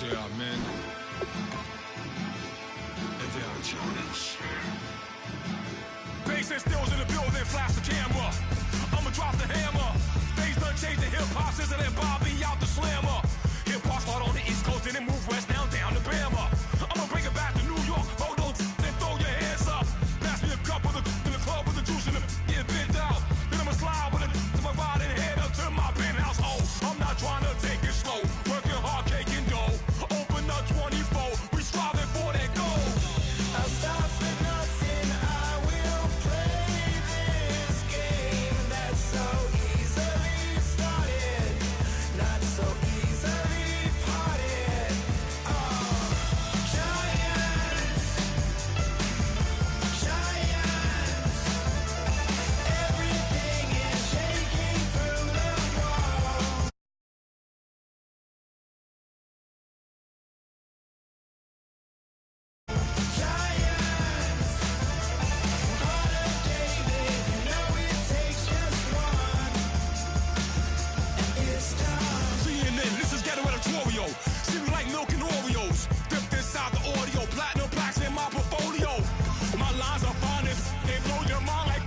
Yeah, man. And they are childish. Bass and stills in the building, flash the camera. I'ma drop the hammer. Things done changed the hip-hop since I let Bobby out the slammer. Hip-hop start on the East Coast and then move west now down to Bama. I'ma bring it back to New York. Hold on, then throw your hands up. Pass me a cup with in the club with the juice in the get bent out. Then I'ma slide with it to my ride and head up to my penthouse. Oh, I'm not trying to take it slow. Working hard, cake and dough. Open up 24. We striving for that goal. I'll stop for nothing. I will play this game that's so easily started, not so easily parted. Oh, giants, everything is shaking through the wall. Giants, heart of David, you know it takes just one. It's time. CNN, this is ghetto editorial. See me like milk and Oreos. Dipped inside the audio, platinum plaques in my portfolio. My lines are finest, they blow your mind like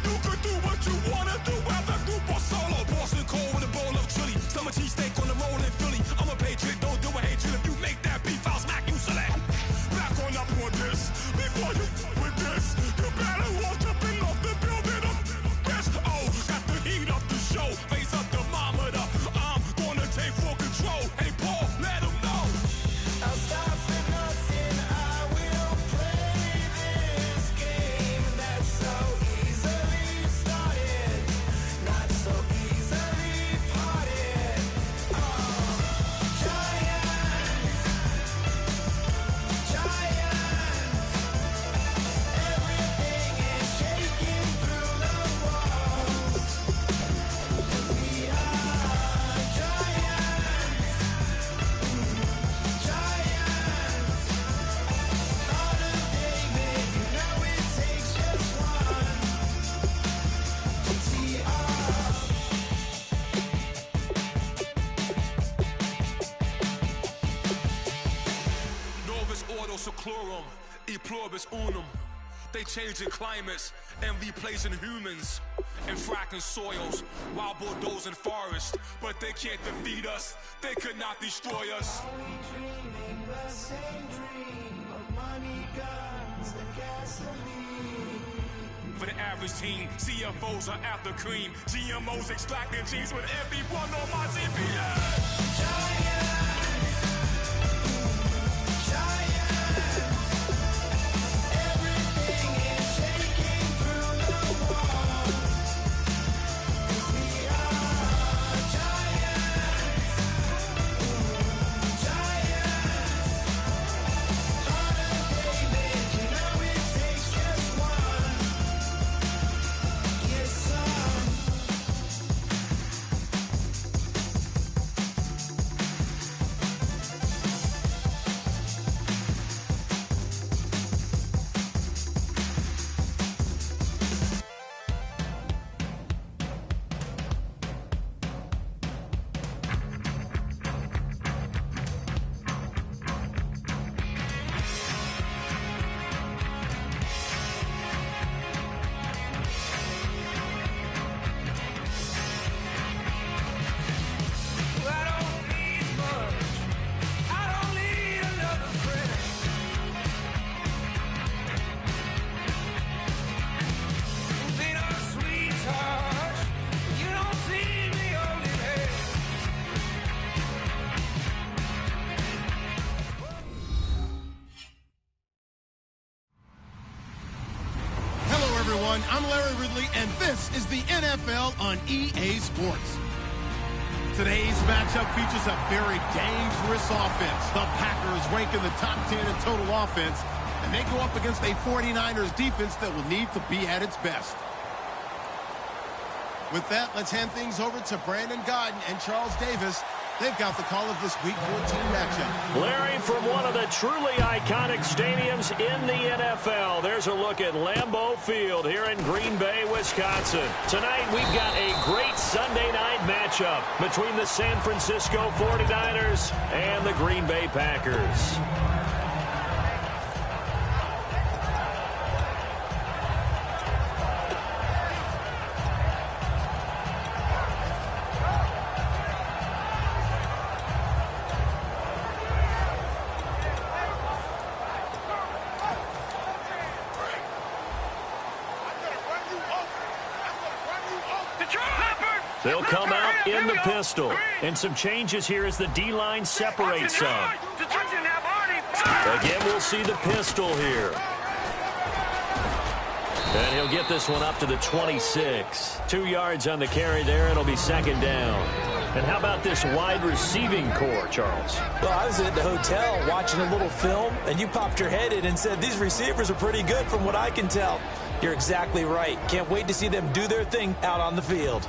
you could do what you wanna do, whether group or solo. Boston cold with a bowl of chili, summer cheesesteak on the roll in Philly. I'm a patriot, don't do a hatred. If you make that beef, I'll smack you silly. Back on up on this, before you with this, you better walk jumping off the building of this. Oh, got the heat up the show, face up thermometer. I'm gonna take full control. Hey Paul, let him know. I'll stop for nothing. I will play this game that's so easily started, not so easily parted. Oh, giants, everything is shaking through the walls. 'Cause we are giants, heart of David, you know it takes just one to tee off. Novus ordo seclorum, e pluribus unum. They changing climates and replacing humans and fracking soils, wild bulldozing forests, but they can't defeat us. They could not destroy us. Are we dreaming the same dream of money, guns, and gasoline? For the average team, CFOs are after cream. GMOs extracting genes with everyone on my CPS. Everything is shaking through the walls. 'Cause we are giants, heart of David, you know it takes just one. Get some. I don't need much. I don't need another friend. Be no sweetheart. You don't see me holding hands. Hello, everyone. I'm Larry Ridley, and this is the NFL on EA Sports. Today's matchup features a very dangerous offense. The Packers rank in the top 10 in total offense, and they go up against a 49ers defense that will need to be at its best. With that, let's hand things over to Brandon Godden and Charles Davis. They've got the call of this Week 14 matchup. Larry, from one of the truly iconic stadiums in the NFL, there's a look at Lambeau Field here in Green Bay, Wisconsin. Tonight, we've got a great Sunday night matchup between the San Francisco 49ers and and the Green Bay Packers. They'll come out in the pistol. And some changes here as the D-line separates some. Again, we'll see the pistol here. And he'll get this one up to the 26. 2 yards on the carry there. It'll be second down. And how about this wide receiving core, Charles? Well, I was at the hotel watching a little film, and you popped your head in and said, these receivers are pretty good from what I can tell. You're exactly right. Can't wait to see them do their thing out on the field.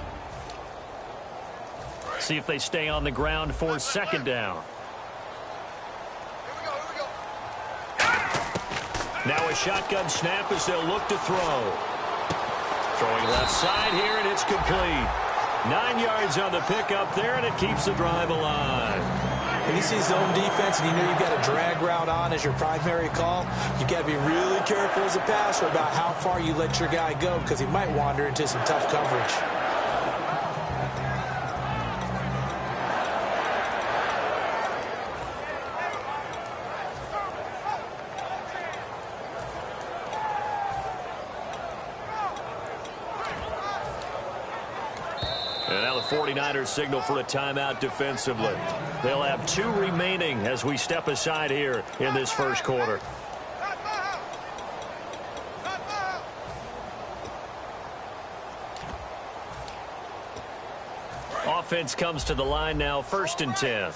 See if they stay on the ground for second down. Now a shotgun snap as they'll look to throw. Throwing left side here, and it's complete. 9 yards on the pickup there, and it keeps the drive alive. When you see zone defense and you know you've got a drag route on as your primary call, you've got to be really careful as a passer about how far you let your guy go because he might wander into some tough coverage. And now the 49ers signal for a timeout defensively. They'll have 2 remaining as we step aside here in this first quarter. Offense comes to the line now, 1st and 10.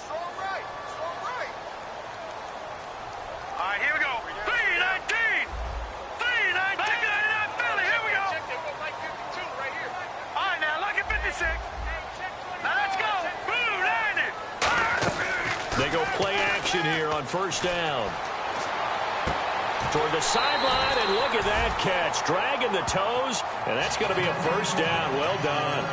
They go play action here on 1st down. Toward the sideline, and look at that catch. Dragging the toes, and that's going to be a 1st down. Well done.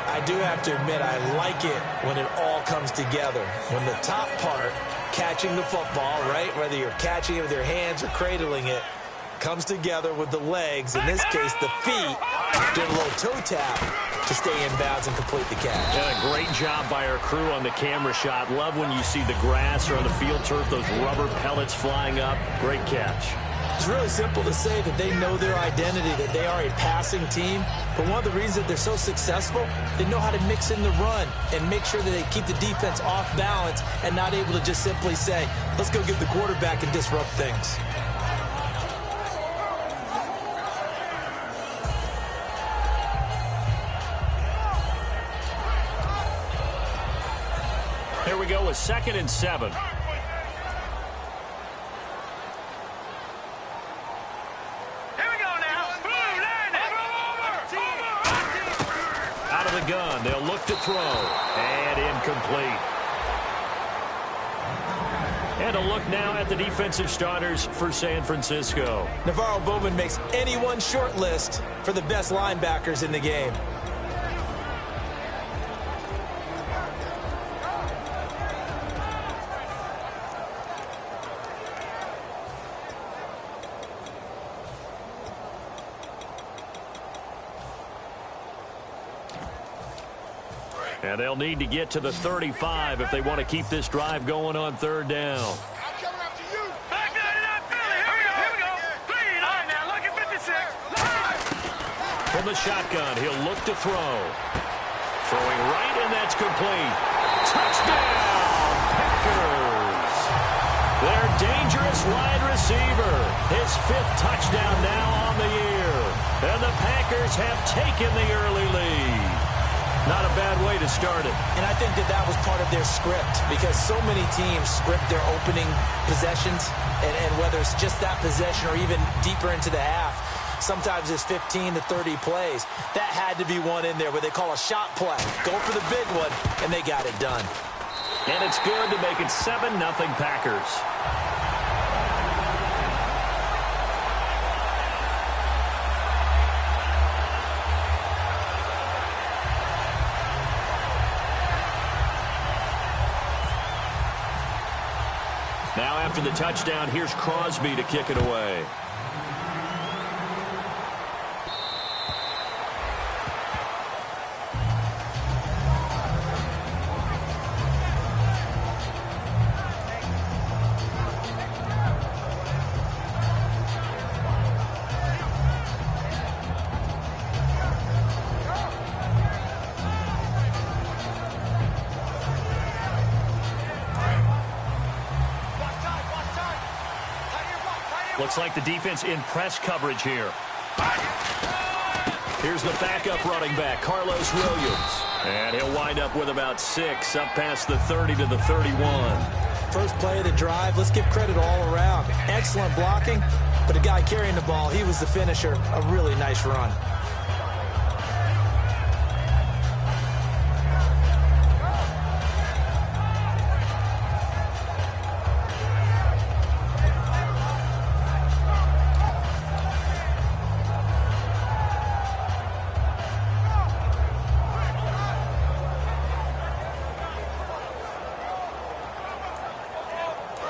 I do have to admit, I like it when it all comes together. When the top part, catching the football, right, whether you're catching it with your hands or cradling it, comes together with the legs, in this case the feet, did a little toe tap to stay in bounds and complete the catch. Yeah, a great job by our crew on the camera shot. Love when you see the grass or on the field turf, those rubber pellets flying up. Great catch. It's really simple to say that they know their identity, that they are a passing team. But one of the reasons that they're so successful, they know how to mix in the run and make sure that they keep the defense off balance and not able to just simply say, let's go get the quarterback and disrupt things. Here we go with 2nd and 7. Out of the gun, they'll look to throw, and incomplete. And a look now at the defensive starters for San Francisco. Navarro Bowman makes anyone's short list for the best linebackers in the game. And they'll need to get to the 35 if they want to keep this drive going on 3rd down. From the shotgun, he'll look to throw. Throwing right, and that's complete. Touchdown, Packers! Their dangerous wide receiver. His 5th touchdown now on the year. And the Packers have taken the early lead. Not a bad way to start it. And I think that that was part of their script because so many teams script their opening possessions, and whether it's just that possession or even deeper into the half, sometimes it's 15 to 30 plays. That had to be one in there where they call a shot play. Go for the big one, and they got it done. And it's good to make it 7-0 Packers. Now after the touchdown, here's Crosby to kick it away. Looks like the defense in press coverage here. Here's the backup running back, Carlos Williams. And he'll wind up with about 6, up past the 30 to the 31. First play of the drive, let's give credit all around. Excellent blocking, but the guy carrying the ball, he was the finisher. A really nice run.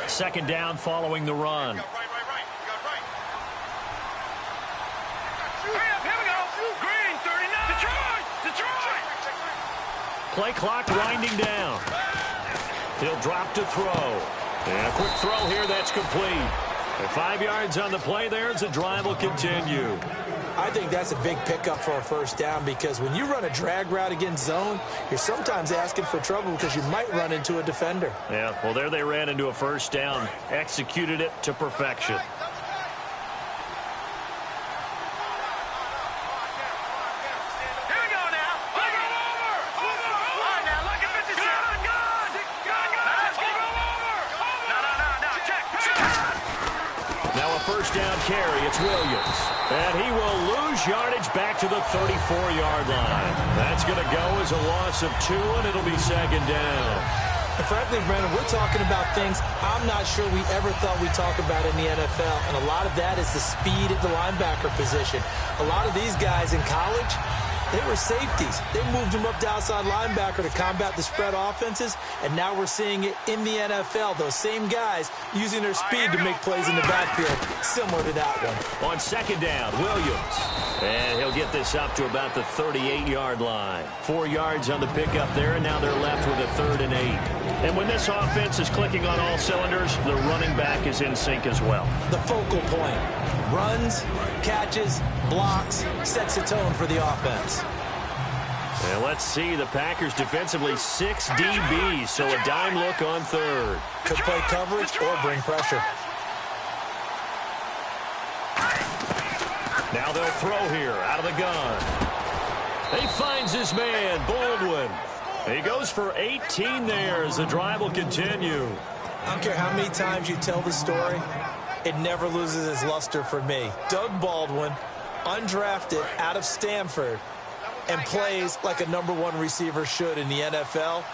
Second down following the run. Here we go. Green, 39. Detroit. Play clock winding down. He'll drop to throw. And a quick throw here, that's complete. And 5 yards on the play there as the drive will continue. I think that's a big pickup for a first down because when you run a drag route against zone, you're sometimes asking for trouble because you might run into a defender. Yeah, well, there they ran into a first down. Executed it to perfection. Here we go now. Over. All right, now look at 57. Good. Let's go over. No. Check. Now a first down carry. It's Williams. And he will lose yardage back to the 34-yard line. That's going to go as a loss of 2, and it'll be second down. And frankly, Brandon, we're talking about things I'm not sure we ever thought we'd talk about in the NFL. And a lot of that is the speed at the linebacker position. A lot of these guys in college, they were safeties. They moved them up to outside linebacker to combat the spread offenses, and now we're seeing it in the NFL. Those same guys using their speed to make plays in the backfield, similar to that one. On second down, Williams. And he'll get this up to about the 38-yard line. 4 yards on the pickup there, and now they're left with a 3rd and 8. And when this offense is clicking on all cylinders, the running back is in sync as well. The focal point. Runs, catches, blocks, sets the tone for the offense. And let's see, the Packers defensively 6 DBs, so a dime look on 3rd. Could play coverage or bring pressure. Now they'll throw here out of the gun. He finds his man, Baldwin. He goes for 18 there as the drive will continue. I don't care how many times you tell the story, it never loses its luster for me. Doug Baldwin, undrafted out of Stanford, and plays like a #1 receiver should in the NFL.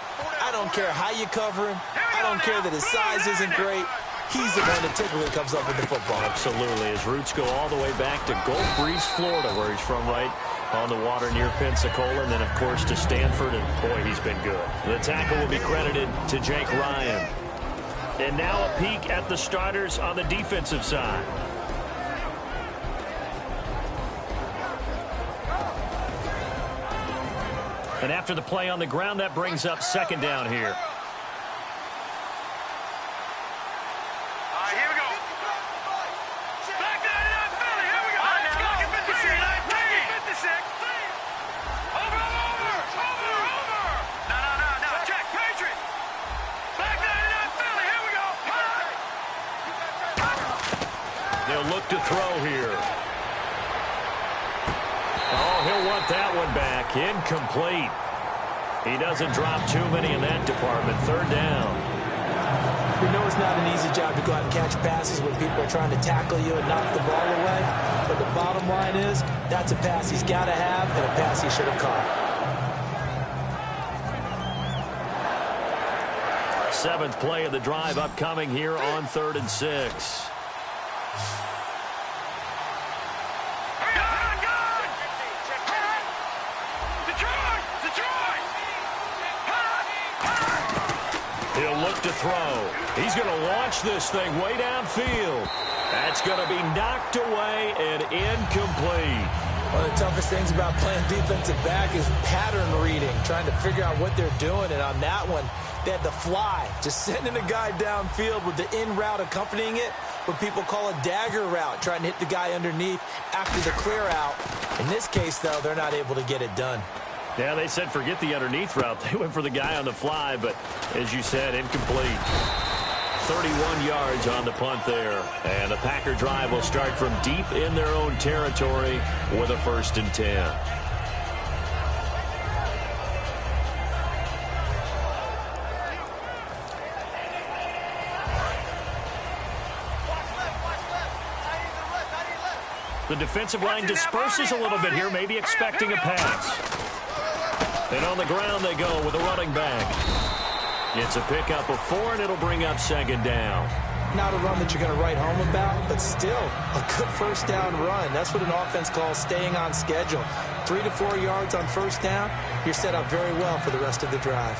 I don't care how you cover him. I don't care that his size isn't great. He's the one that typically comes up with the football. Absolutely. His roots go all the way back to Gulf Breeze, Florida, where he's from, right on the water near Pensacola, and then, of course, to Stanford, and, boy, he's been good. The tackle will be credited to Jake Ryan. And now a peek at the starters on the defensive side. And after the play on the ground, that brings up second down here. Here we go. Back 99 Philly. Here we go. Let's go. 56. Over. No. Check. Patriot. Back 99 Philly. Here we go. They'll look to throw here. Oh, he'll want that one back. Incomplete. He doesn't drop too many in that department. 3rd down. We know it's not an easy job to go out and catch passes when people are trying to tackle you and knock the ball away. But the bottom line is, that's a pass he's got to have and a pass he should have caught. 7th play of the drive upcoming here on 3rd and 6. Detroit. He'll look left to throw. He's going to launch this thing way downfield. That's going to be knocked away and incomplete. One of the toughest things about playing defensive back is pattern reading, trying to figure out what they're doing. And on that one, they had the fly, just sending a guy downfield with the in route accompanying it, what people call a dagger route, trying to hit the guy underneath after the clear out. In this case, though, they're not able to get it done. Yeah, they said forget the underneath route. They went for the guy on the fly, but as you said, incomplete. 31 yards on the punt there. And the Packer drive will start from deep in their own territory with a 1st and 10. The defensive line disperses a little bit here, maybe expecting a pass. And on the ground they go with a running back. It's a pickup of 4, and it'll bring up 2nd down. Not a run that you're going to write home about, but still a good 1st down run. That's what an offense calls staying on schedule. 3 to 4 yards on 1st down, you're set up very well for the rest of the drive.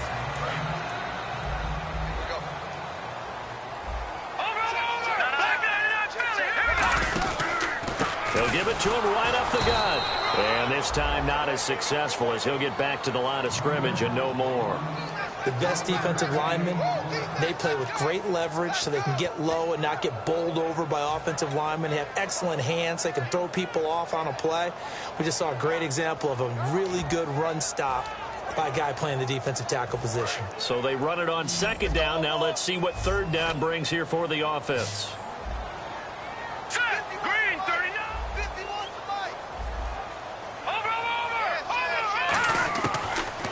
They'll give it to him right up the gut. And this time not as successful as he'll get back to the line of scrimmage and no more. The best defensive linemen, they play with great leverage so they can get low and not get bowled over by offensive linemen. They have excellent hands. They can throw people off on a play. We just saw a great example of a really good run stop by a guy playing the defensive tackle position. So they run it on 2nd down. Now let's see what 3rd down brings here for the offense.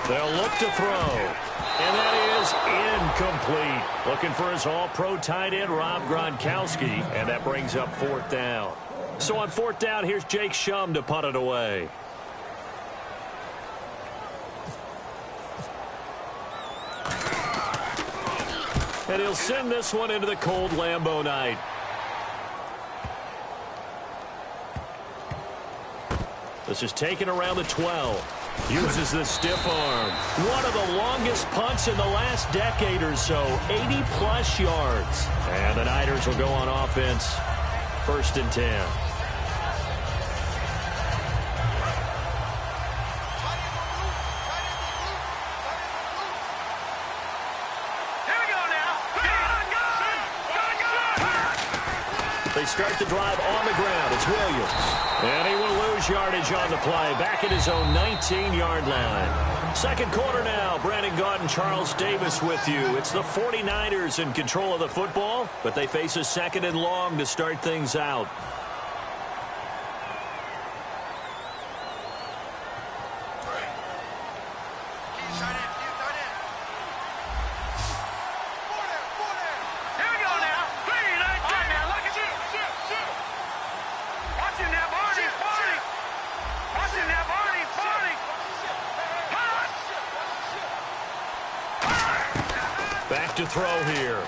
They'll look to throw. And that is incomplete. Looking for his all-pro tight end, Rob Gronkowski. And that brings up 4th down. So on 4th down, here's Jake Shum to punt it away. And he'll send this one into the cold Lambeau night. This is taken around the 12. Uses the stiff arm. One of the longest punts in the last decade or so. 80-plus yards. And the Niners will go on offense. 1st and 10. They start the drive on the ground. It's Williams. And he will lose yardage on the play. Back at his own 19-yard line. 2nd quarter now. Brandon Gaudin, Charles Davis with you. It's the 49ers in control of the football, but they face a 2nd and long to start things out. Back to throw here.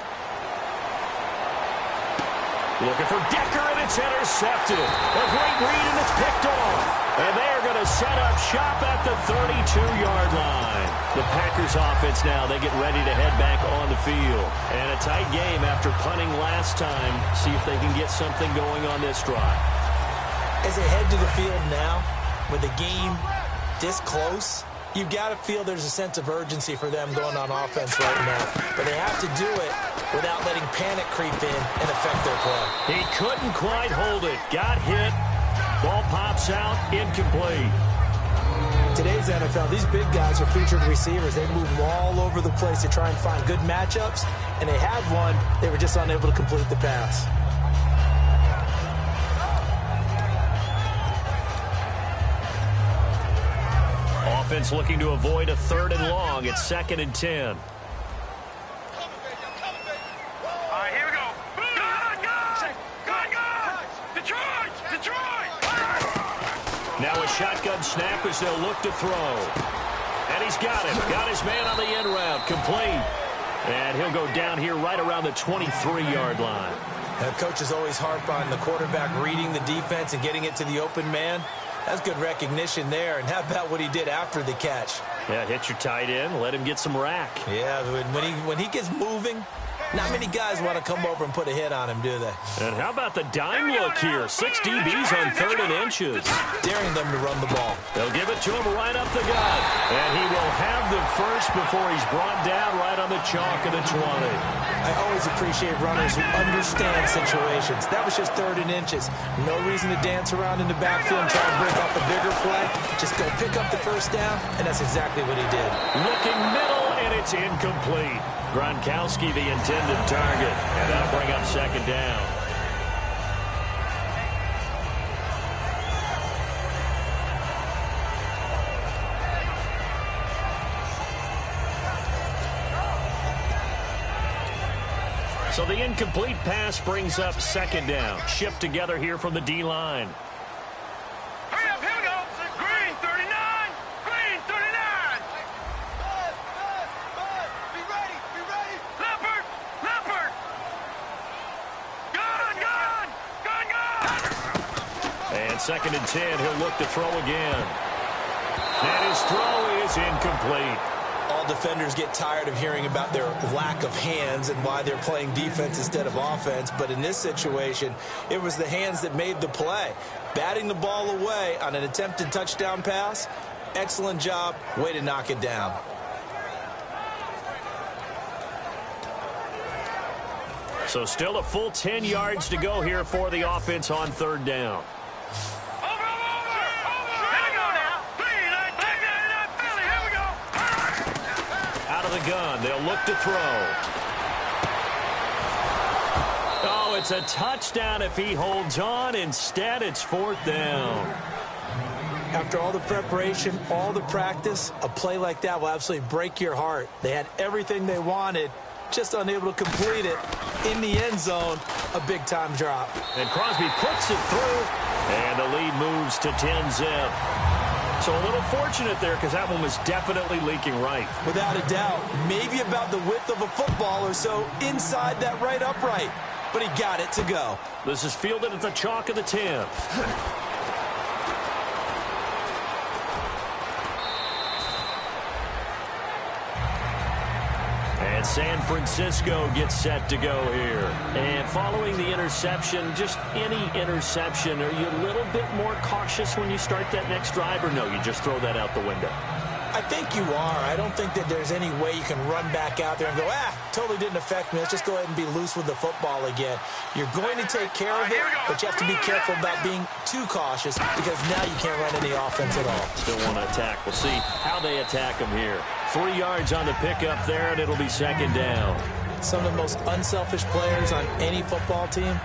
Looking for Decker, and it's intercepted. A great read, and it's picked off. And they're going to set up shop at the 32-yard line. The Packers offense now, they get ready to head back on the field. And a tight game after punting last time. See if they can get something going on this drive. As they head to the field now, with the game this close, you've got to feel there's a sense of urgency for them going on offense right now. But they have to do it without letting panic creep in and affect their play. He couldn't quite hold it. Got hit. Ball pops out. Incomplete. Today's NFL, these big guys are featured receivers. They move all over the place to try and find good matchups. And they had one. They were just unable to complete the pass. Offense looking to avoid a 3rd and long. It's 2nd and 10. Now a shotgun snap as they'll look to throw. And he's got it. Got his man on the end route. Complete. And he'll go down here right around the 23-yard line. Now, coaches always harp on the quarterback reading the defense and getting it to the open man. That's good recognition there. And how about what he did after the catch? Yeah, hit your tight end. Let him get some rack. Yeah, when he gets moving, not many guys want to come over and put a hit on him, do they? And how about the dime look here? 6 DBs on 3rd and inches. Daring them to run the ball. They'll give it to him right up the gut. And he will have the first before he's brought down right on the chalk of the 20. I always appreciate runners who understand situations. That was just 3rd and inches. No reason to dance around in the backfield and try to break off a bigger play. Just go pick up the first down, and that's exactly what he did. Looking middle, and it's incomplete. Gronkowski the intended target, and that'll bring up 2nd down. So the incomplete pass brings up 2nd down. Shift together here from the D-line. Hurry up, here we go. Green 39. Green 39. Be ready. Be ready. Leopard. Leopard. Gun. And 2nd and 10, he'll look to throw again. And his throw is incomplete. All defenders get tired of hearing about their lack of hands and why they're playing defense instead of offense. But in this situation, it was the hands that made the play. Batting the ball away on an attempted touchdown pass, excellent job. Way to knock it down. So still a full 10 yards to go here for the offense on 3rd down. The gun. They'll look to throw. Oh, it's a touchdown if he holds on. Instead, it's 4th down. After all the preparation, all the practice, a play like that will absolutely break your heart. They had everything they wanted, just unable to complete it. In the end zone, a big-time drop. And Crosby puts it through, and the lead moves to 10-zip. So a little fortunate there because that one was definitely leaking right. Without a doubt. Maybe about the width of a football or so inside that right upright. But he got it to go. This is fielded at the chalk of the 10. And San Francisco gets set to go here. And following the interception, just any interception, are you a little bit more cautious when you start that next drive, or no, you just throw that out the window? I think you are. I don't think that there's any way you can run back out there and go, totally didn't affect me. Let's just go ahead and be loose with the football again. You're going to take care of it, but you have to be careful about being too cautious because now you can't run any offense at all. Still want to attack. We'll see how they attack him here. 3 yards on the pickup there, and it'll be 2nd down. Some of the most unselfish players on any football team,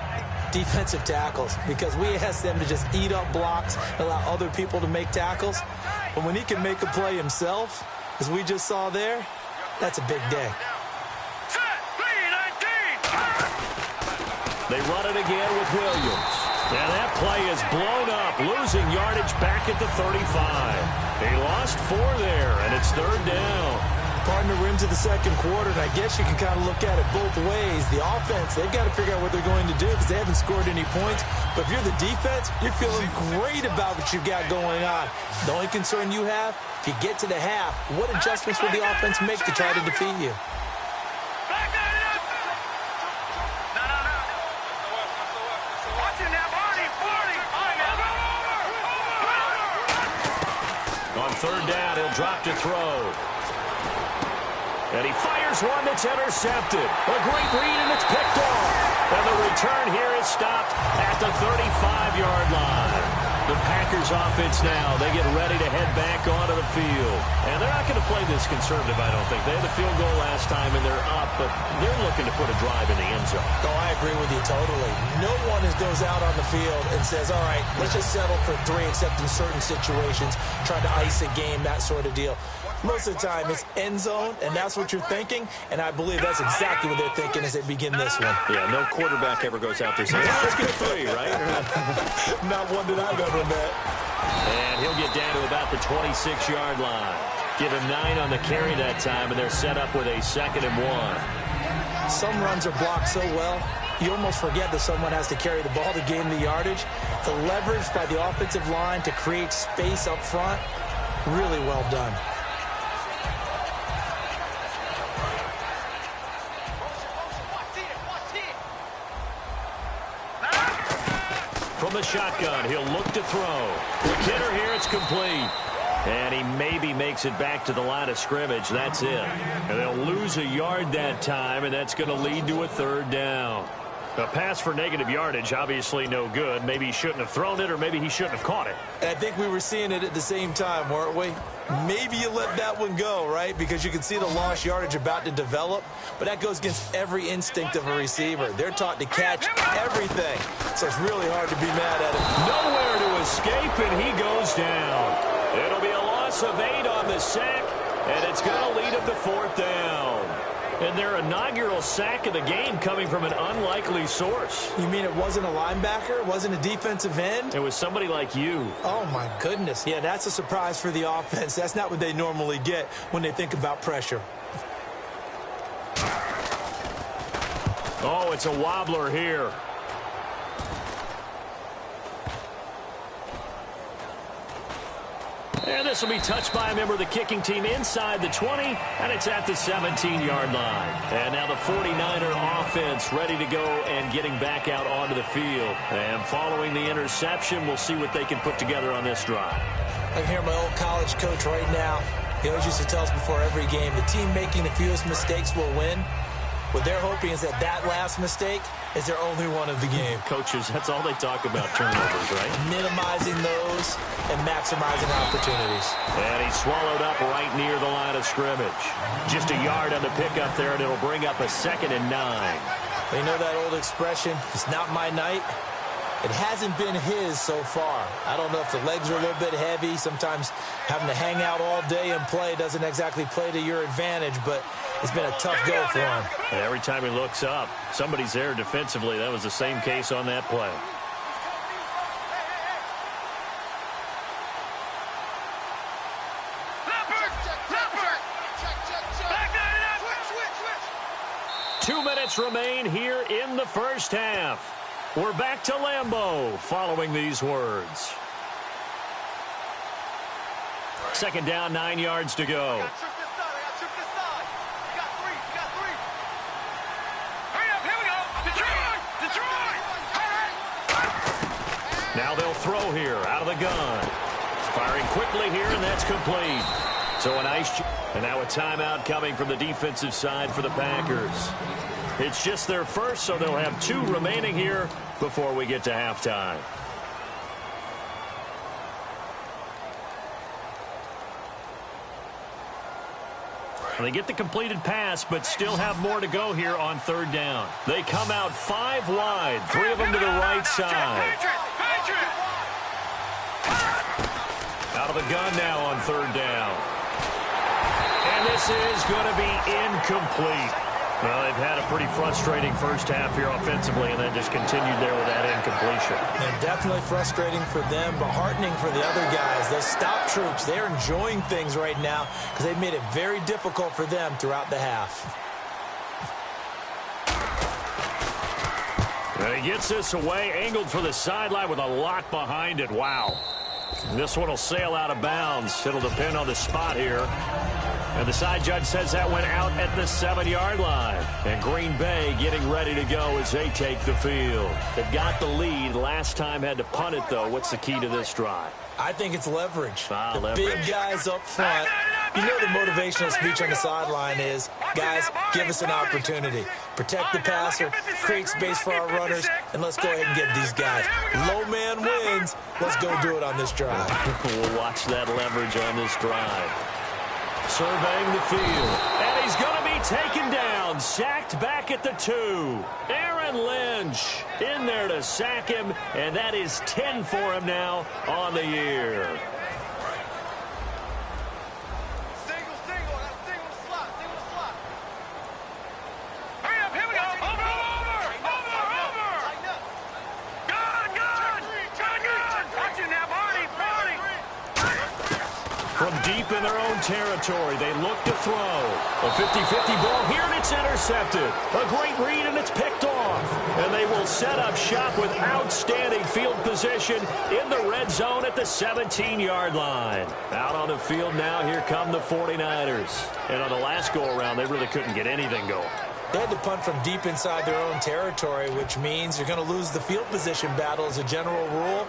defensive tackles, because we ask them to just eat up blocks, allow other people to make tackles. But when he can make a play himself, as we just saw there, that's a big day. They run it again with Williams. And that play is blown up, losing yardage back at the 35. He lost 4 there, and it's 3rd down. Partner, we're into the 2nd quarter, and I guess you can kind of look at it both ways. The offense, they've got to figure out what they're going to do because they haven't scored any points. But if you're the defense, you're feeling great about what you've got going on. The only concern you have, if you get to the half, what adjustments will the offense make to try to defeat you? On 3rd down, he'll drop to throw. And he fires one that's intercepted. A great read, and it's picked off. And the return here is stopped at the 35-yard line. The Packers offense now, they get ready to head back onto the field. And they're not going to play this conservative, I don't think. They had the field goal last time, and they're up, but they're looking to put a drive in the end zone. Oh, I agree with you totally. No one goes out on the field and says, all right, let's just settle for 3, except in certain situations, trying to ice a game, that sort of deal. Most of the time, it's end zone, and that's what you're thinking, and I believe that's exactly what they're thinking as they begin this one. Yeah, no quarterback ever goes out there saying, let's get 3, right? Not one that I've ever met. And he'll get down to about the 26-yard line. Give him 9 on the carry that time, and they're set up with a 2nd and 1. Some runs are blocked so well, you almost forget that someone has to carry the ball to gain the yardage. The leverage by the offensive line to create space up front, really well done. From the shotgun, he'll look to throw. McKinnon here, it's complete. And he maybe makes it back to the line of scrimmage. That's it. And they'll lose a yard that time, and that's going to lead to a third down. A pass for negative yardage, obviously no good. Maybe he shouldn't have thrown it, or maybe he shouldn't have caught it. And I think we were seeing it at the same time, weren't we? Maybe you let that one go, right? Because you can see the lost yardage about to develop. But that goes against every instinct of a receiver. They're taught to catch everything. So it's really hard to be mad at him. Nowhere to escape, and he goes down. It'll be a loss of 8 on the sack, and it's going to lead him to fourth down. And their inaugural sack of the game coming from an unlikely source. You mean it wasn't a linebacker? It wasn't a defensive end? It was somebody like you. Oh, my goodness. Yeah, that's a surprise for the offense. That's not what they normally get when they think about pressure. Oh, it's a wobbler here. And this will be touched by a member of the kicking team inside the 20, and it's at the 17-yard line. And now the 49er offense ready to go and getting back out onto the field. And following the interception, we'll see what they can put together on this drive. I can hear my old college coach right now. He always used to tell us before every game, the team making the fewest mistakes will win. What they're hoping is that last mistake is their only one of the game. Coaches, that's all they talk about, turnovers, right? Minimizing those and maximizing opportunities. And he's swallowed up right near the line of scrimmage. Just a yard on the pickup there, and it'll bring up a 2nd and 9. You know that old expression, it's not my night? It hasn't been his so far. I don't know if the legs are a little bit heavy. Sometimes having to hang out all day and play doesn't exactly play to your advantage, but it's been a tough go for him. And every time he looks up, somebody's there defensively. That was the same case on that play. Two minutes remain here in the first half. We're back to Lambeau following these words. 2nd down, 9 yards to go. Now they'll throw here out of the gun. Firing quickly here, and that's complete. So a nice... And now a timeout coming from the defensive side for the Packers. It's just their first, so they'll have 2 remaining here before we get to halftime. They get the completed pass, but still have more to go here on 3rd down. They come out 5 wide, 3 of them to the right side. Out of the gun now on 3rd down. And this is going to be incomplete. Well, they've had a pretty frustrating first half here offensively, and then just continued there with that incompletion. And definitely frustrating for them, but heartening for the other guys. Those stop troops, they're enjoying things right now because they've made it very difficult for them throughout the half. And he gets this away, angled for the sideline with a lot behind it. Wow. And this one will sail out of bounds. It'll depend on the spot here. And the side judge says that went out at the 7-yard line. And Green Bay getting ready to go as they take the field. They've got the lead. Last time had to punt it, though. What's the key to this drive? I think it's leverage. The Leverage. big guys up front. You know the motivational speech on the sideline is, guys, give us an opportunity. Protect the passer, create space for our runners, and let's go ahead and get these guys. Low man wins. Let's go do it on this drive. We'll watch that leverage on this drive. Surveying the field. And he's going to be taken down. Sacked back at the 2. Aaron Lynch in there to sack him. And that is 10 for him now on the year. From deep in their own territory, they look to throw. A 50-50 ball here, and it's intercepted. A great read, and it's picked off. And they will set up shop with outstanding field position in the red zone at the 17-yard line. Out on the field now, here come the 49ers. And on the last go-around, they really couldn't get anything going. They had to punt from deep inside their own territory, which means you're going to lose the field position battle as a general rule.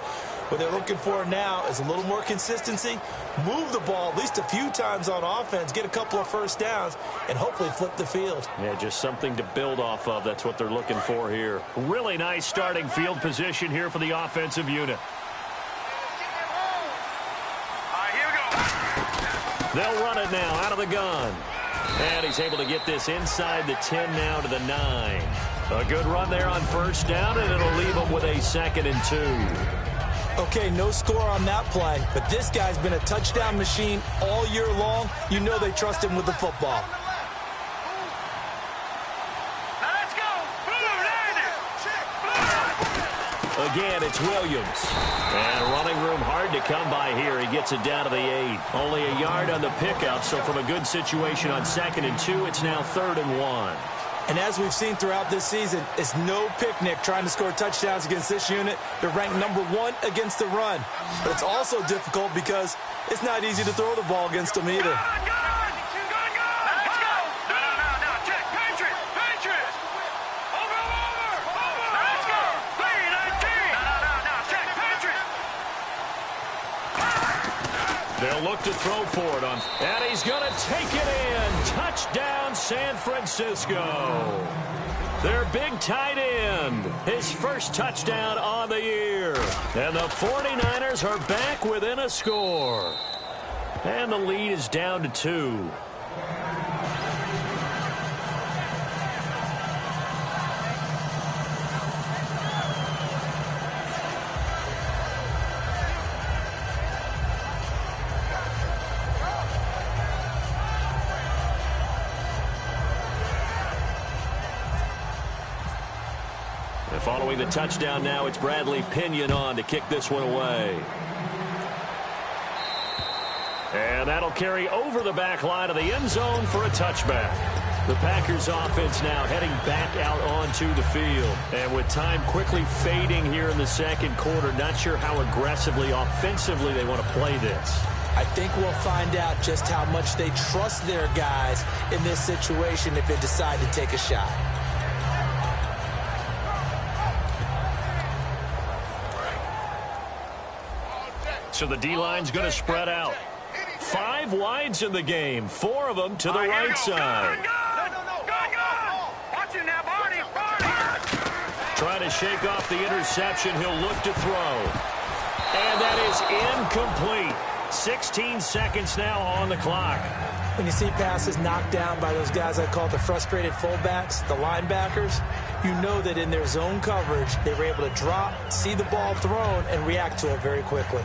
What they're looking for now is a little more consistency, move the ball at least a few times on offense, get a couple of first downs, and hopefully flip the field. Yeah, just something to build off of. That's what they're looking for here. Really nice starting field position here for the offensive unit. They'll run it now out of the gun. And he's able to get this inside the 10 now to the 9. A good run there on first down, and it'll leave them with a 2nd and 2. Okay, no score on that play, but this guy's been a touchdown machine all year long. You know they trust him with the football. Again, it's Williams. And running room hard to come by here. He gets it down to the 8. Only a yard on the pickup, so from a good situation on 2nd and 2, it's now 3rd and 1. And as we've seen throughout this season, it's no picnic trying to score touchdowns against this unit. They're ranked number 1 against the run. But it's also difficult because it's not easy to throw the ball against them either. They'll look to throw for it on. And he's going to take it in. Touchdown, San Francisco. Their big tight end. His first touchdown on the year. And the 49ers are back within a score. And the lead is down to 2. Following the touchdown now, it's Bradley Pinion on to kick this one away. And that'll carry over the back line of the end zone for a touchback. The Packers offense now heading back out onto the field. And with time quickly fading here in the second quarter, not sure how aggressively, offensively they want to play this. I think we'll find out just how much they trust their guys in this situation if they decide to take a shot. So the D-line's going to spread out. 5 wides in the game, 4 of them to the right side. Watch it now, Barney. Trying to shake off the interception. He'll look to throw. And that is incomplete. 16 seconds now on the clock. When you see passes knocked down by those guys I call the frustrated fullbacks, the linebackers, you know that in their zone coverage, they were able to drop, see the ball thrown, and react to it very quickly.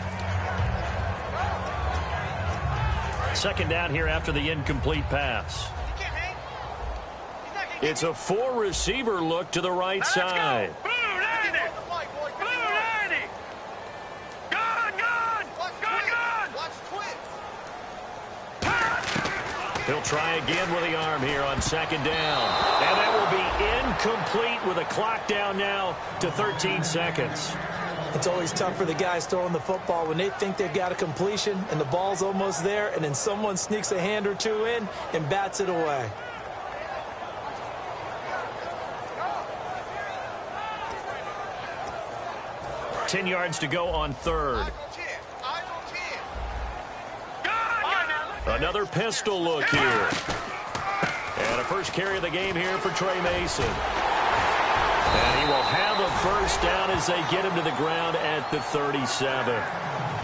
Second down here after the incomplete pass. It's a 4-receiver look to the right side. He'll try again with the arm here on second down. And that will be incomplete with a clock down now to 13 seconds. It's always tough for the guys throwing the football when they think they've got a completion and the ball's almost there, and then someone sneaks a hand or two in and bats it away. Ten yards to go on third. Another pistol look here. And a first carry of the game here for Trey Mason. And he will have a first down as they get him to the ground at the 37.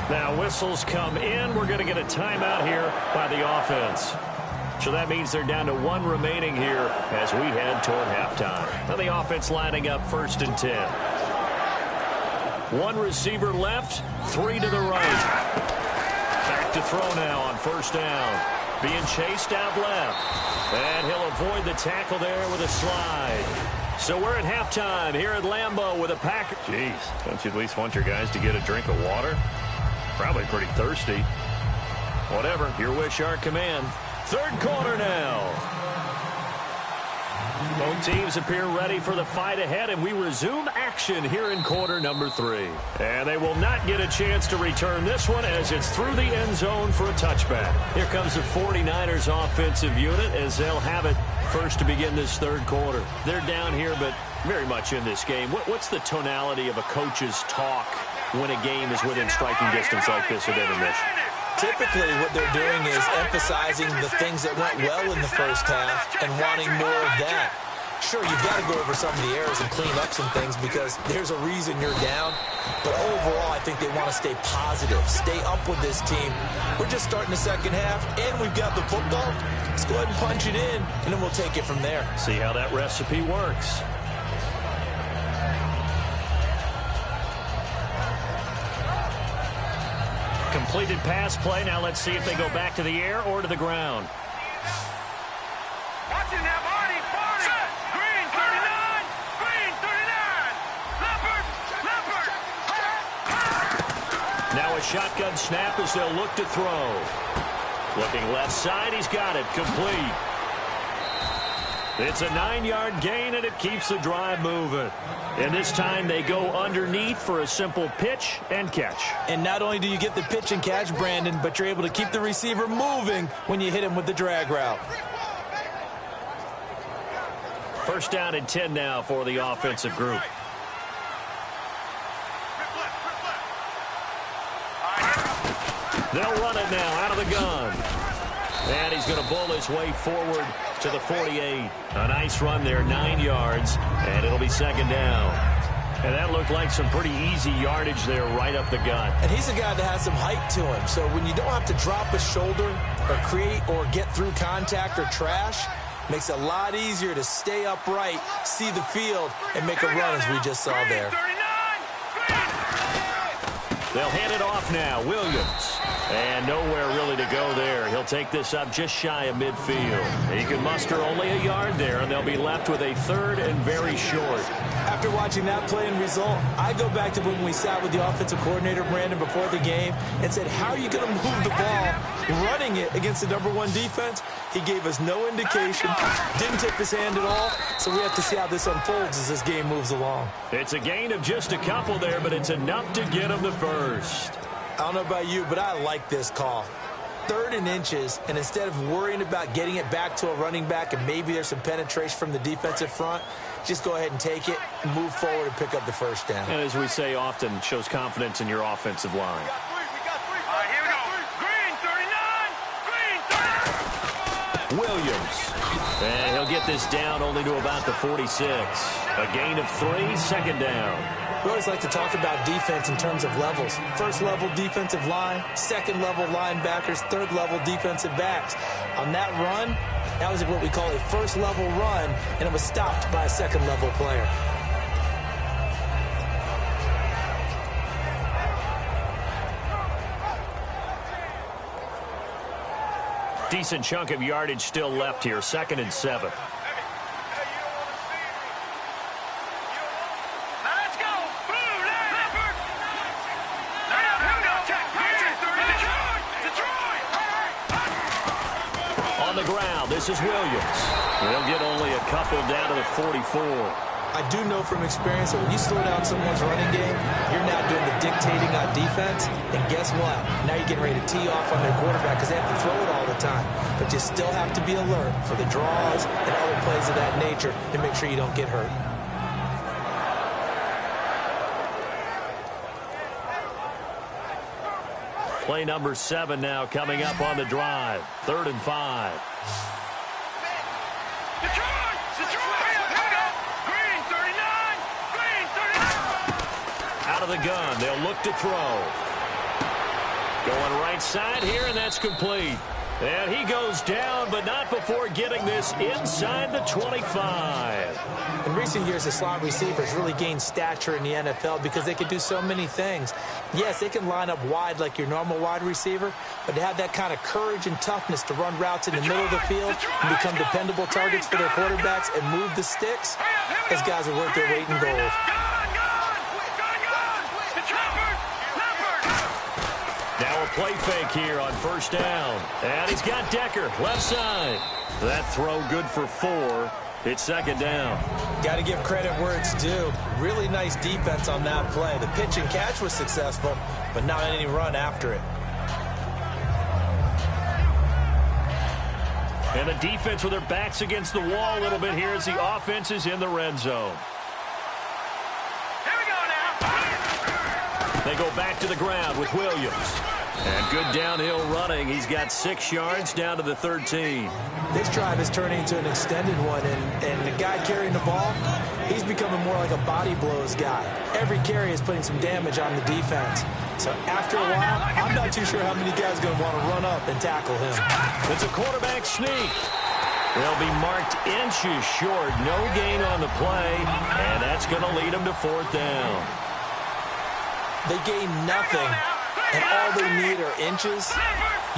Now whistles come in. We're going to get a timeout here by the offense. So that means they're down to 1 remaining here as we head toward halftime. Now the offense lining up 1st and 10. 1 receiver left, 3 to the right. Back to throw now on first down. Being chased out left. And he'll avoid the tackle there with a slide. So we're at halftime here at Lambeau with a Packer. Jeez, don't you at least want your guys to get a drink of water? Probably pretty thirsty. Whatever, your wish, our command. Third quarter now. Both teams appear ready for the fight ahead, and we resume action here in quarter number 3. And they will not get a chance to return this one as it's through the end zone for a touchback. Here comes the 49ers offensive unit as they'll have it First to begin this third quarter. They're down here, but very much in this game. What's the tonality of a coach's talk when a game is within striking distance like this at intermission? Typically, what they're doing is emphasizing the things that went well in the first half and wanting more of that. Sure, you've got to go over some of the errors and clean up some things because there's a reason you're down. But overall, I think they want to stay positive, stay up with this team. We're just starting the second half, and we've got the football. Let's go ahead and punch it in, and then we'll take it from there. See how that recipe works. Completed pass play. Now let's see if they go back to the air or to the ground. Watching that body, set. Green 39, Green 39. Leopard. Now a shotgun snap as they'll look to throw. Looking left side, he's got it. Complete. It's a 9-yard gain, and it keeps the drive moving. And this time they go underneath for a simple pitch and catch. And not only do you get the pitch and catch, Brandon, but you're able to keep the receiver moving when you hit him with the drag route. First down and 10 now for the offensive group. They'll run it now out of the gun. And he's going to bull his way forward to the 48. A nice run there, 9 yards, and it'll be second down. And that looked like some pretty easy yardage there right up the gut. And he's a guy that has some height to him. So when you don't have to drop a shoulder or create or get through contact or trash, makes it a lot easier to stay upright, see the field, and make a run as we just saw there. They'll hand it off now. Williams. And nowhere really to go there. He'll take this up just shy of midfield. He can muster only a yard there, and they'll be left with a third and very short. After watching that play and result, I go back to when we sat with the offensive coordinator, Brandon, before the game and said, how are you going to move the ball running it against the #1 defense? He gave us no indication, didn't tip his hand at all, so we have to see how this unfolds as this game moves along. It's a gain of just a couple there, but it's enough to get him the first. I don't know about you, but I like this call. 3rd and inches, and instead of worrying about getting it back to a running back and maybe there's some penetration from the defensive front, just go ahead and take it, move forward, and pick up the first down. And as we say often, shows confidence in your offensive line. All right, here we go. Green 39, Green 39. Williams. And he'll get this down only to about the 46. A gain of 3, second down. We always like to talk about defense in terms of levels. First level defensive line, second level linebackers, third level defensive backs. On that run, that was what we call a first level run, and it was stopped by a second level player. Decent chunk of yardage still left here, 2nd and 7. This is Williams. They'll get only a couple down to the 44. I do know from experience that when you slow down someone's running game, you're now doing the dictating on defense. And guess what? Now you're getting ready to tee off on their quarterback because they have to throw it all the time. But you still have to be alert for the draws and other plays of that nature to make sure you don't get hurt. Play number 7 now coming up on the drive. 3rd and 5. Out of the gun, they'll look to throw. Going right side here, and that's complete. And he goes down, but not before getting this inside the 25. In recent years, the slot receivers really gained stature in the NFL because they can do so many things. Yes, they can line up wide like your normal wide receiver, but to have that kind of courage and toughness to run routes in the middle of the field and become dependable targets for their quarterbacks and move the sticks, those guys are worth their weight in gold. Now a play fake here on first down. And he's got Decker, left side. That throw good for 4. It's second down. Got to give credit where it's due. Really nice defense on that play. The pitch and catch was successful, but not any run after it. And And the defense with their backs against the wall a little bit here as the offense is in the red zone. Here we go now. They go back to the ground with Williams. And good downhill running. He's got 6 yards down to the 13. This drive is turning into an extended one, and the guy carrying the ball, he's becoming more like a body blows guy. Every carry is putting some damage on the defense. So after a while, I'm not too sure how many guys are going to want to run up and tackle him. It's a quarterback sneak. They'll be marked inches short. No gain on the play, and that's going to lead them to 4th down. They gain nothing, and all they need are inches.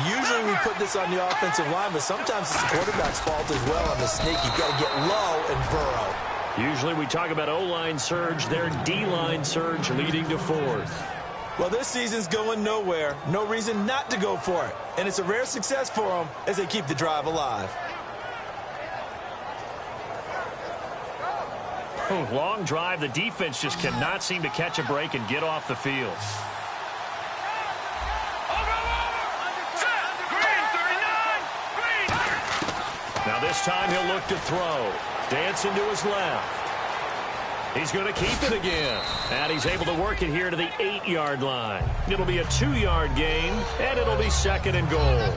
Usually we put this on the offensive line, but sometimes it's the quarterback's fault as well on the sneak. You've got to get low and burrow. Usually we talk about O-line surge, their D-line surge leading to 4th. Well, this season's going nowhere. No reason not to go for it. And it's a rare success for them as they keep the drive alive. Long drive. The defense just cannot seem to catch a break and get off the field. Now this time he'll look to throw. Dancing to his left. He's going to keep it again. And he's able to work it here to the 8-yard line. It'll be a 2-yard gain, and it'll be 2nd and goal.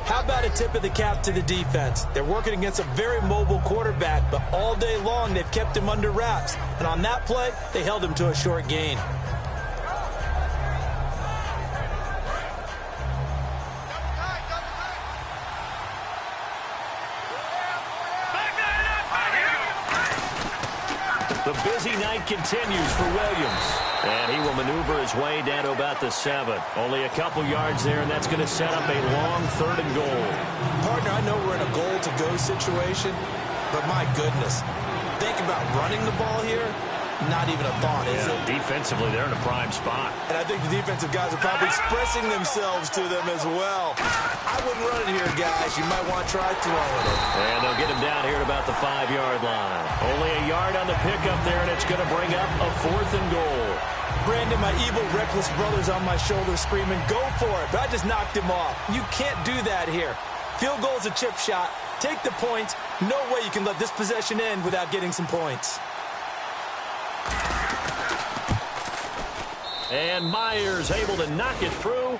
How about a tip of the cap to the defense? They're working against a very mobile quarterback, but all day long they've kept him under wraps. And on that play, they held him to a short gain. The busy night continues for Williams. And he will maneuver his way down to about the 7. Only a couple yards there, and that's going to set up a long 3rd and goal. Partner, I know we're in a goal-to-go situation, but my goodness. Think about running the ball here. Not even a thought, is it? Defensively, they're in a prime spot. And I think the defensive guys are probably expressing themselves to them as well. I wouldn't run it here, guys. You might want to try throwing it. And they'll get him down here at about the 5-yard line. Only a yard on the pickup there, and it's going to bring up a 4th and goal. Brandon, my evil, reckless brother's on my shoulder screaming, go for it, but I just knocked him off. You can't do that here. Field goal's a chip shot. Take the points. No way you can let this possession end without getting some points. And Myers able to knock it through.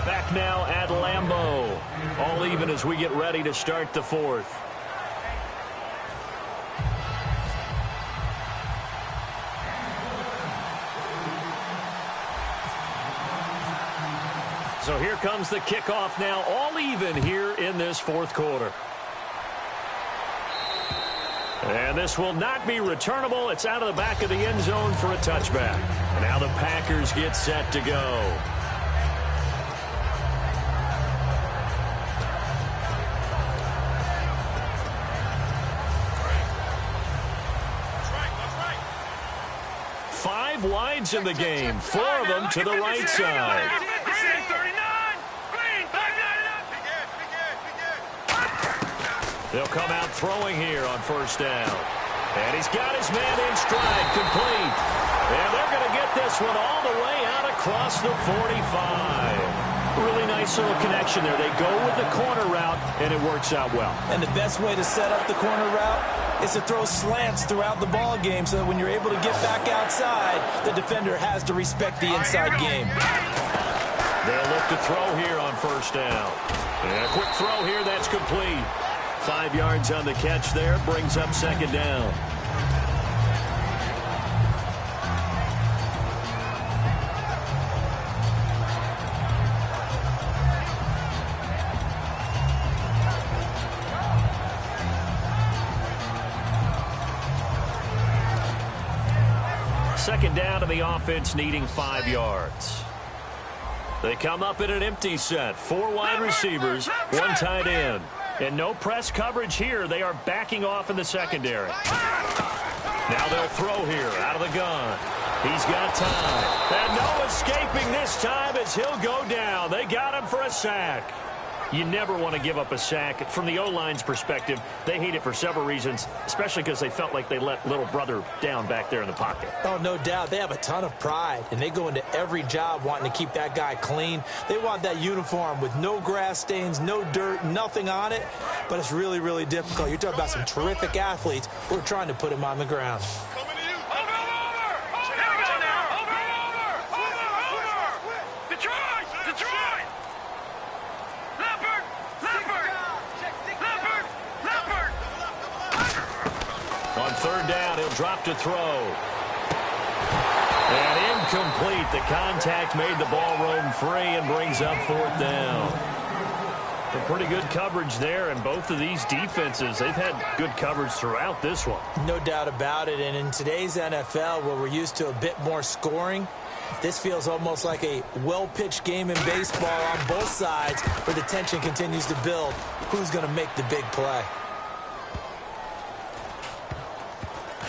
Back now at Lambeau. All even as we get ready to start the 4th. So here comes the kickoff now, all even here in this 4th quarter. And this will not be returnable. It's out of the back of the end zone for a touchback. And now the Packers get set to go. Five wides in the game, 4 of them to the right side. They'll come out throwing here on 1st down. And he's got his man in stride, complete. And they're going to get this one all the way out across the 45. Really nice little connection there. They go with the corner route, and it works out well. And the best way to set up the corner route is to throw slants throughout the ball game so that when you're able to get back outside, the defender has to respect the inside game. They'll look to throw here on 1st down. And a quick throw here, that's complete. 5 yards on the catch there, brings up 2nd down. Second down to the offense, needing 5 yards. They come up in an empty set. 4 wide receivers, 1 tight end. And no press coverage here. They are backing off in the secondary. Now they'll throw here out of the gun. He's got time. And no escaping this time as he'll go down. They got him for a sack. You never want to give up a sack. From the O-line's perspective, they hate it for several reasons, especially because they felt like they let little brother down back there in the pocket. Oh, no doubt. They have a ton of pride, and they go into every job wanting to keep that guy clean. They want that uniform with no grass stains, no dirt, nothing on it, but it's really, really difficult. You're talking about some terrific athletes who are trying to put him on the ground. On third down, he'll drop to throw. And incomplete. The contact made the ball roam free and brings up fourth down. A pretty good coverage there, and both of these defenses, they've had good coverage throughout this one. No doubt about it, and in today's NFL, where we're used to a bit more scoring, this feels almost like a well-pitched game in baseball on both sides, where the tension continues to build. Who's going to make the big play?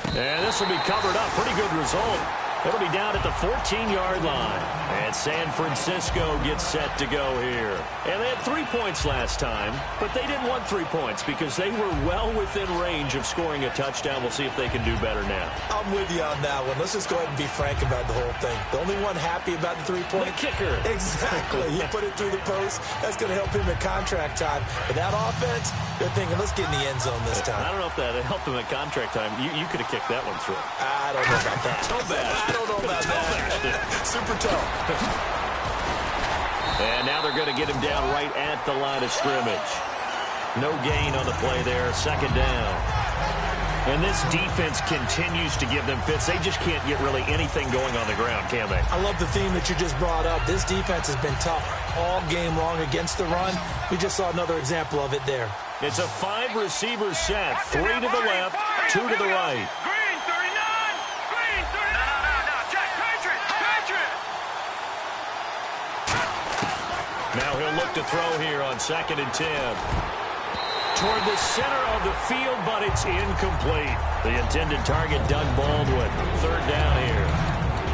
And this will be covered up. Pretty good result. It'll be down at the 14-yard line. And San Francisco gets set to go here. And they had 3 points last time, but they didn't want 3 points because they were well within range of scoring a touchdown. We'll see if they can do better now. I'm with you on that one. Let's just go ahead and be frank about the whole thing. The only one happy about the 3-point The kicker. Exactly. He put it through the post. That's going to help him at contract time. But that offense, they're thinking, let's get in the end zone this time. I don't know if that helped him at contract time. You could have kicked that one through. I don't know about that. Toe bad. I don't know about that. Super toe. And now they're going to get him down right at the line of scrimmage. No gain on the play there. Second down. And this defense continues to give them fits. They just can't get really anything going on the ground, can they? I love the theme that you just brought up. This defense has been tough all game long against the run. We just saw another example of it there. It's a 5-receiver set. 3 to the left, 2 to the right. Now he'll look to throw here on 2nd and 10. Toward the center of the field, but it's incomplete. The intended target, Doug Baldwin. Third down here.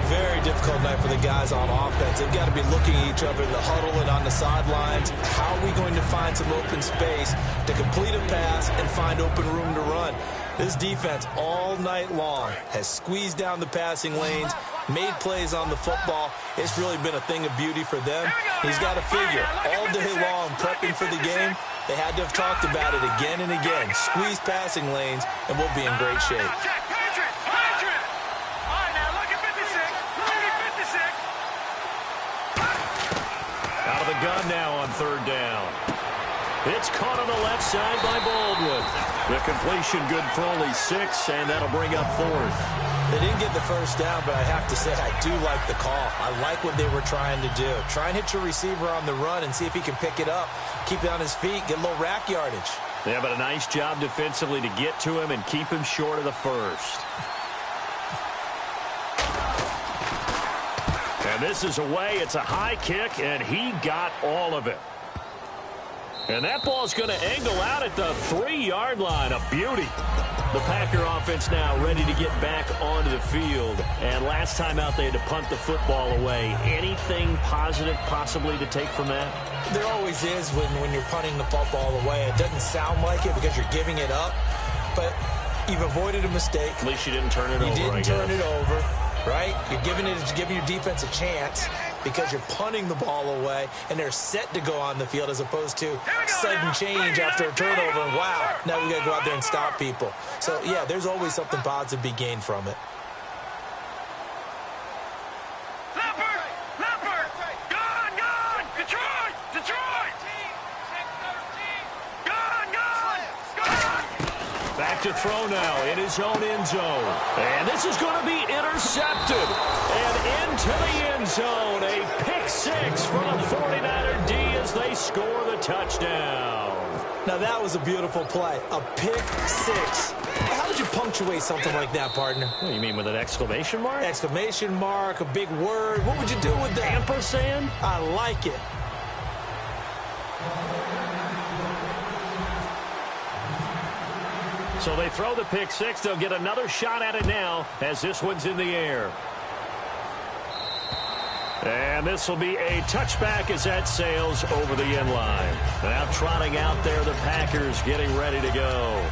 Very difficult night for the guys on offense. They've got to be looking at each other in the huddle and on the sidelines. How are we going to find some open space to complete a pass and find open room to run? This defense all night long has squeezed down the passing lanes, made plays on the football. It's really been a thing of beauty for them. He's got to figure all day long prepping for the game. They had to have talked about it again and again. Squeeze passing lanes, and we'll be in great shape. Out of the gun now on third down. It's caught on the left side by Baldwin. The completion good for only 6, and that'll bring up fourth. They didn't get the first down, but I have to say I do like the call. I like what they were trying to do. Try and hit your receiver on the run and see if he can pick it up. Keep it on his feet, get a little rack yardage. Yeah, but a nice job defensively to get to him and keep him short of the first. And this is away. It's a high kick, and he got all of it. And that ball's going to angle out at the 3-yard line. A beauty. The Packer offense now ready to get back onto the field. And last time out, they had to punt the football away. Anything positive possibly to take from that? There always is when you're punting the football away. It doesn't sound like it because you're giving it up. But you've avoided a mistake. At least you didn't turn it over, You didn't turn it over, right? You're giving your defense a chance because you're punting the ball away, and they're set to go on the field as opposed to sudden change after a turnover, and wow, now we got to go out there and stop people. So, yeah, there's always something positive to be gained from it. Back to throw now in his own end zone. And this is going to be intercepted. And into the end zone. A pick 6 for the 49er D as they score the touchdown. Now, that was a beautiful play. A pick 6. How would you punctuate something like that, partner? What, you mean with an exclamation mark? Exclamation mark, a big word. What would you do with that? Ampersand? I like it. So they throw the pick 6. They'll get another shot at it now as this one's in the air. And this will be a touchback as that sails over the end line. Now trotting out there, the Packers getting ready to go.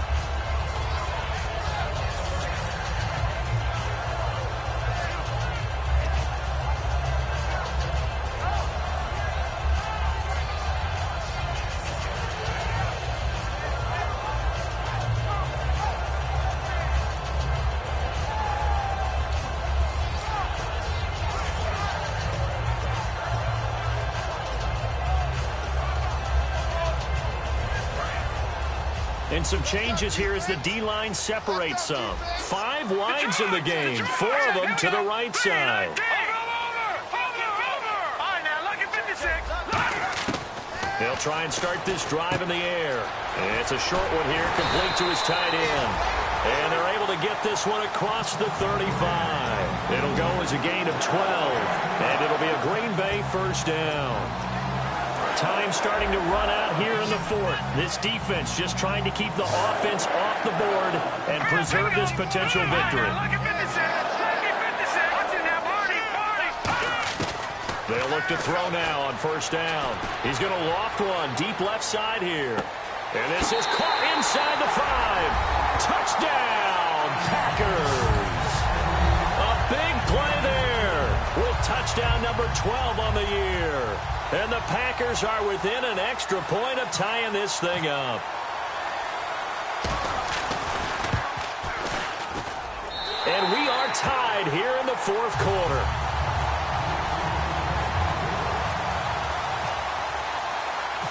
And some changes here as the D-line separates some. 5 wides in the game, 4 of them to the right side. They'll try and start this drive in the air. And it's a short one here, complete to his tight end. And they're able to get this one across the 35. It'll go as a gain of 12. And it'll be a Green Bay first down. Time starting to run out here in the fourth. This defense just trying to keep the offense off the board and preserve this potential victory. They'll look to throw now on first down. He's going to loft one deep left side here. And this is caught inside the 5. Touchdown, Packers. A big play there with touchdown number 12 on the year. And the Packers are within an extra point of tying this thing up. And we are tied here in the fourth quarter.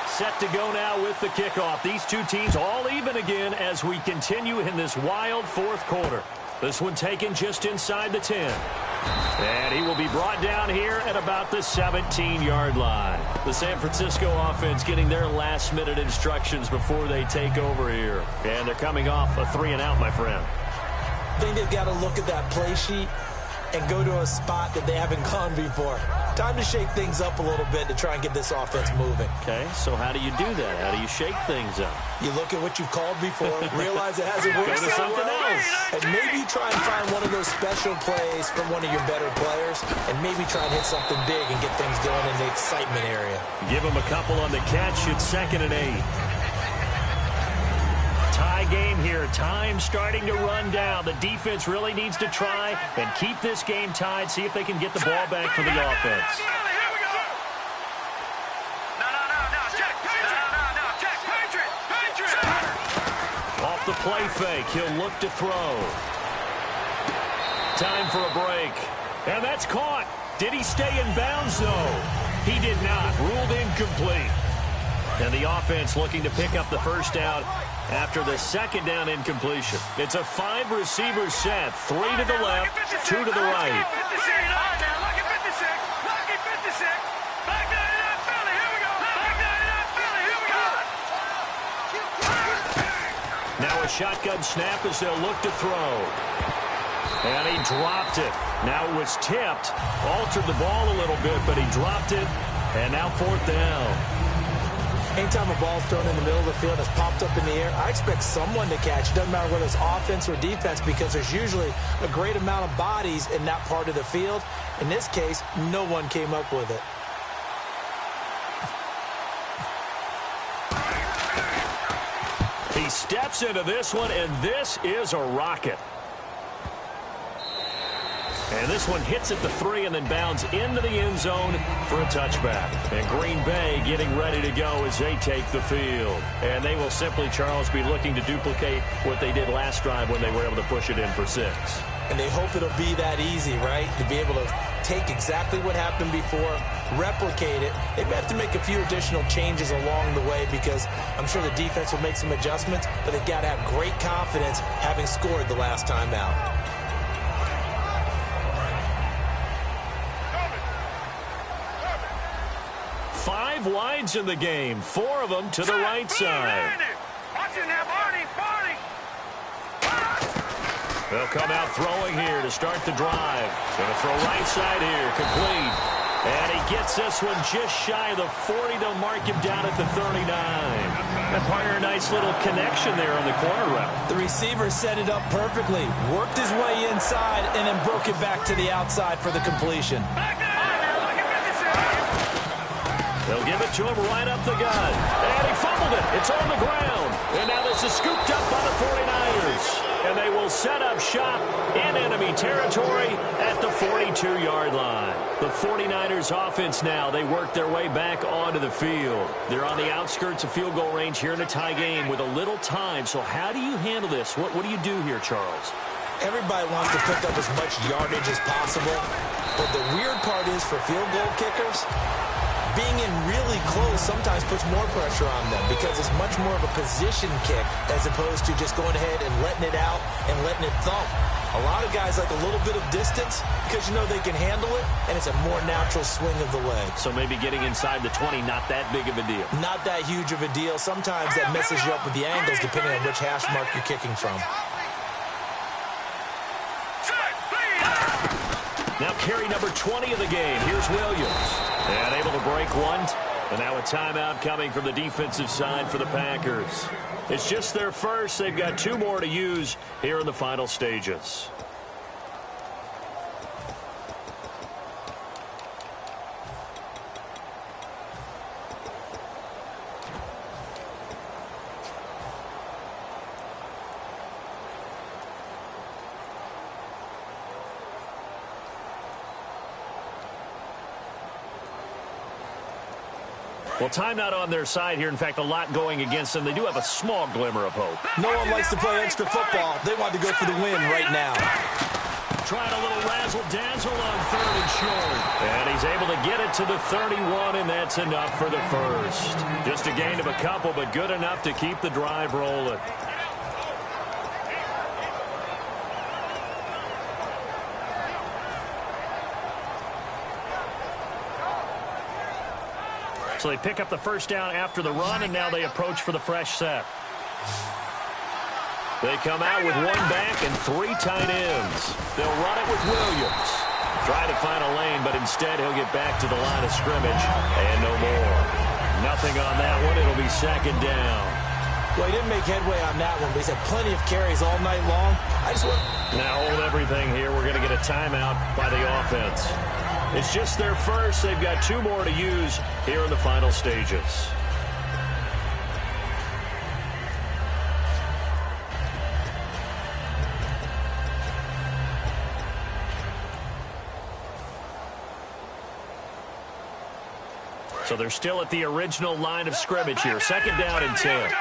Set to go now with the kickoff. These two teams all even again as we continue in this wild fourth quarter. This one taken just inside the 10. And he will be brought down here at about the 17-yard line. The San Francisco offense getting their last-minute instructions before they take over here. And they're coming off a 3-and-out, my friend. I think they've got to look at that play sheet and go to a spot that they haven't gone before. Time to shake things up a little bit to try and get this offense moving. Okay, so how do you do that? How do you shake things up? You look at what you've called before, realize it hasn't worked Go to something else. and maybe try and find one of those special plays from one of your better players, and maybe try and hit something big and get things going in the excitement area. Give them a couple on the catch. It's 2nd and 8. Tie game here. Time starting to run down. The defense really needs to try and keep this game tied. See if they can get the ball back for the offense. Off the play fake. He'll look to throw. Time for a break. And that's caught. Did he stay in bounds, though? He did not. Ruled incomplete. And the offense looking to pick up the first down after the second down incompletion. It's a 5-receiver set. 3 to the left, 2 to the right. Now a shotgun snap as they'll look to throw. And he dropped it. Now it was tipped. Altered the ball a little bit, but he dropped it. And now 4th down. Anytime a ball's thrown in the middle of the field, it's popped up in the air, I expect someone to catch. It doesn't matter whether it's offense or defense, because there's usually a great amount of bodies in that part of the field. In this case, no one came up with it. He steps into this one, and this is a rocket. And this one hits at the 3 and then bounds into the end zone for a touchback. And Green Bay getting ready to go as they take the field. And they will simply, Charles, be looking to duplicate what they did last drive when they were able to push it in for 6. And they hope it'll be that easy, right? To be able to take exactly what happened before, replicate it. They may have to make a few additional changes along the way because I'm sure the defense will make some adjustments, but they've got to have great confidence having scored the last time out. Wides in the game, 4 of them to the right side. They'll come out throwing here to start the drive. Going to throw right side here, complete. And he gets this one just shy of the 40. They'll mark him down at the 39. And partner, a nice little connection there on the corner route. The receiver set it up perfectly, worked his way inside, and then broke it back to the outside for the completion. They'll give it to him right up the gut. And he fumbled it. It's on the ground. And now this is scooped up by the 49ers. And they will set up shop in enemy territory at the 42-yard line. The 49ers offense now, they work their way back onto the field. They're on the outskirts of field goal range here in a tie game with a little time. So how do you handle this? What do you do here, Charles? Everybody wants to pick up as much yardage as possible. But the weird part is for field goal kickers, being in really close sometimes puts more pressure on them because it's much more of a position kick as opposed to just going ahead and letting it out and letting it thump. A lot of guys like a little bit of distance because you know they can handle it, and it's a more natural swing of the leg. So maybe getting inside the 20, not that big of a deal. Not that huge of a deal. Sometimes that messes you up with the angles depending on which hash mark you're kicking from. Now carry number 20 of the game. Here's Williams. And able to break one. And now a timeout coming from the defensive side for the Packers. It's just their first. They've got 2 more to use here in the final stages. Well, timeout on their side here. In fact, a lot going against them. They do have a small glimmer of hope. No one likes to play extra football. They want to go for the win right now. Trying a little razzle-dazzle on 3rd and short. And he's able to get it to the 31, and that's enough for the first. Just a gain of a couple, but good enough to keep the drive rolling. So they pick up the first down after the run, and now they approach for the fresh set. They come out with 1 back and 3 tight ends. They'll run it with Williams. Try to find a lane, but instead he'll get back to the line of scrimmage, and no more. Nothing on that one. It'll be 2nd down. Well, he didn't make headway on that one, but he's had plenty of carries all night long. Now hold everything here. We're going to get a timeout by the offense. It's just their first. They've got 2 more to use here in the final stages. So they're still at the original line of scrimmage here. 2nd down and 10.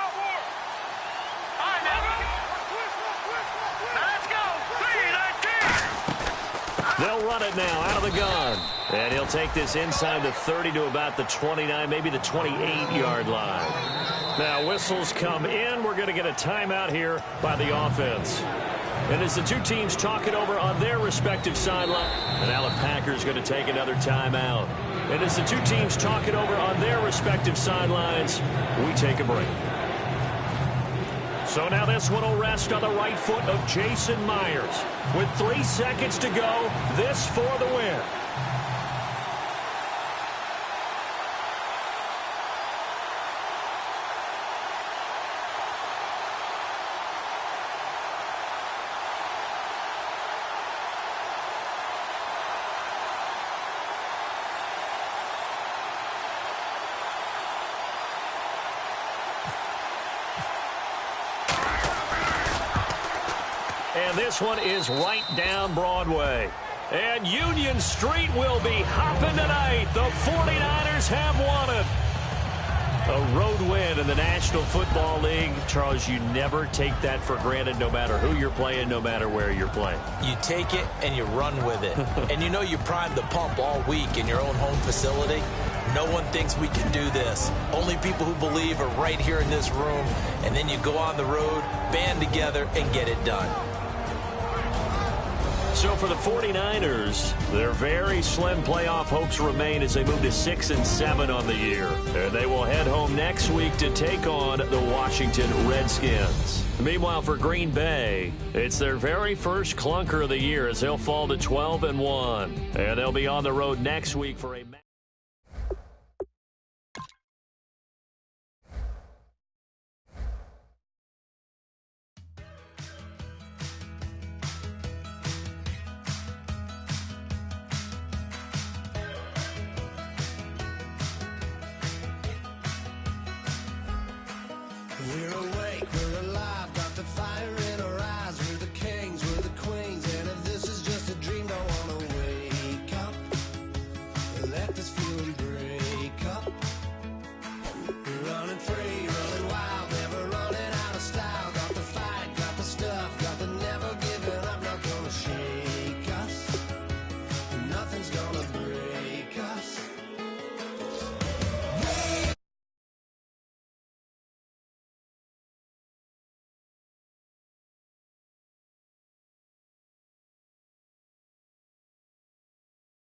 They'll run it now out of the gun. And he'll take this inside the 30 to about the 29, maybe the 28-yard line. Now whistles come in. We're going to get a timeout here by the offense. And as the 2 teams talk it over on their respective sideline, and now the Packers going to take another timeout. And as the 2 teams talk it over on their respective sidelines, we take a break. So now this one will rest on the right foot of Jason Myers. With 3 seconds to go, this for the win. And this one is right down Broadway. And Union Street will be hopping tonight. The 49ers have won it. A road win in the National Football League. Charles, you never take that for granted no matter who you're playing, no matter where you're playing. You take it and you run with it. And you know you primed the pump all week in your own home facility. No one thinks we can do this. Only people who believe are right here in this room. And then you go on the road, band together, and get it done. So for the 49ers, their very slim playoff hopes remain as they move to 6-7 on the year. And they will head home next week to take on the Washington Redskins. Meanwhile, for Green Bay, it's their very first clunker of the year as they'll fall to 12-1. And they'll be on the road next week for a We're awake, we're alive.